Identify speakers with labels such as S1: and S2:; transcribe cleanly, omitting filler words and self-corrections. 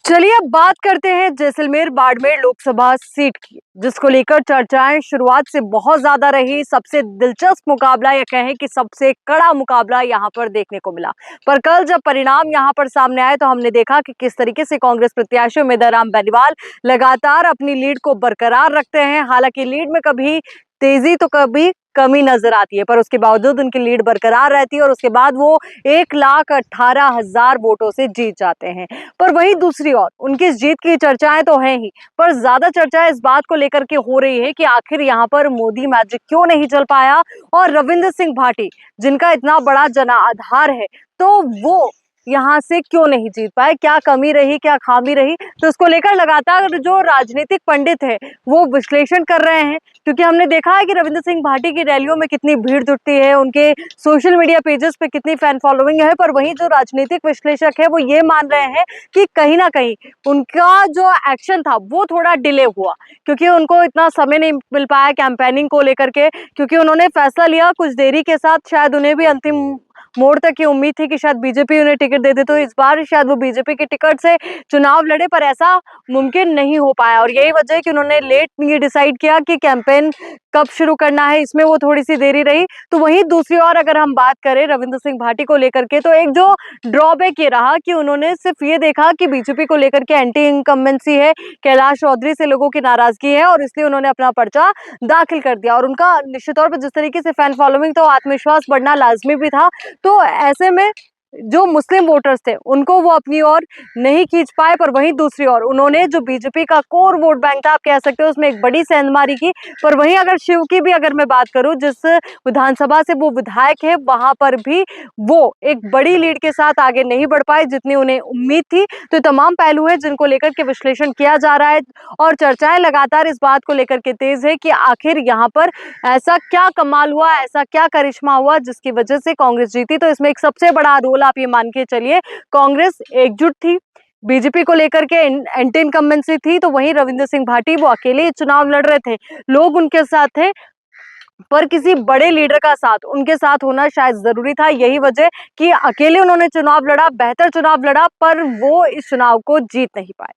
S1: चलिए अब बात करते हैं जैसलमेर बाड़मेर लोकसभा सीट की, जिसको लेकर चर्चाएं शुरुआत से बहुत ज्यादा रही। सबसे दिलचस्प मुकाबला या कहें कि सबसे कड़ा मुकाबला यहां पर देखने को मिला। पर कल जब परिणाम यहां पर सामने आए तो हमने देखा कि किस तरीके से कांग्रेस प्रत्याशी उम्मीदवार बेनीवाल लगातार अपनी लीड को बरकरार रखते हैं। हालांकि लीड में कभी तेजी तो कभी कमी नजर आती है, पर उसके बावजूद उनकी लीड बरकरार रहती है और उसके बाद वो 1,18,000 वोटों से जीत जाते हैं। पर वहीं दूसरी ओर उनकी इस जीत की चर्चाएं तो हैं ही, पर ज्यादा चर्चा इस बात को लेकर के हो रही है कि आखिर यहाँ पर मोदी मैजिक क्यों नहीं चल पाया और रविंद्र सिंह भाटी, जिनका इतना बड़ा जनाधार है, तो वो यहाँ से क्यों नहीं जीत पाए। क्या कमी रही, क्या खामी रही, तो इसको लेकर लगातार जो राजनीतिक पंडित है वो विश्लेषण कर रहे हैं। क्योंकि हमने देखा है कि रविंद्र सिंह भाटी की रैलियों में कितनी भीड़ जुटती है, उनके सोशल मीडिया पेजेस पे कितनी फैन फॉलोइंग है। पर वहीं जो राजनीतिक विश्लेषक है वो ये मान रहे हैं कि कहीं ना कहीं उनका जो एक्शन था वो थोड़ा डिले हुआ, क्योंकि उनको इतना समय नहीं मिल पाया कैंपेनिंग को लेकर के। क्योंकि उन्होंने फैसला लिया कुछ देरी के साथ, शायद उन्हें भी अंतिम मोड़ तक की उम्मीद थी कि शायद बीजेपी उन्हें टिकट दे दे, तो इस बार शायद वो बीजेपी की टिकट से चुनाव लड़े, पर ऐसा मुमकिन नहीं हो पाया। और यही वजह है कि उन्होंने लेट ये डिसाइड किया कि कैंपेन कब शुरू करना है, इसमें वो थोड़ी सी देरी रही। तो वहीं दूसरी ओर अगर हम बात करें रविंद्र सिंह भाटी को लेकर के, तो एक जो ड्रॉबैक ये रहा कि उन्होंने सिर्फ ये देखा कि बीजेपी को लेकर के एंटी इनकम्बेंसी है, कैलाश चौधरी से लोगों की नाराजगी है, और इसलिए उन्होंने अपना पर्चा दाखिल कर दिया। और उनका निश्चित तौर पर जिस तरीके से फैन फॉलोइंग, तो आत्मविश्वास बढ़ना लाजमी भी था। तो ऐसे में जो मुस्लिम वोटर्स थे उनको वो अपनी ओर नहीं खींच पाए। पर वहीं दूसरी ओर उन्होंने जो बीजेपी का कोर वोट बैंक था, आप कह सकते हो, उसमें एक बड़ी सेंधमारी की। पर वहीं अगर शिव की भी अगर मैं बात करूं, जिस विधानसभा से वो विधायक है, वहां पर भी वो एक बड़ी लीड के साथ आगे नहीं बढ़ पाए जितनी उन्हें उम्मीद थी। तो तमाम पहलू है जिनको लेकर के विश्लेषण किया जा रहा है और चर्चाएं लगातार इस बात को लेकर के तेज है कि आखिर यहाँ पर ऐसा क्या कमाल हुआ, ऐसा क्या करिश्मा हुआ जिसकी वजह से कांग्रेस जीती। तो इसमें एक सबसे बड़ा रोल आप ये मान के चलिए, कांग्रेस एकजुट थी, बीजेपी को लेकर के एंटी इनकम्बेंसी थी, तो वहीं रविंद्र सिंह भाटी वो अकेले चुनाव लड़ रहे थे, लोग उनके साथ थे, पर किसी बड़े लीडर का साथ उनके साथ होना शायद जरूरी था। यही वजह कि अकेले उन्होंने चुनाव लड़ा, बेहतर चुनाव लड़ा, पर वो इस चुनाव को जीत नहीं पाए।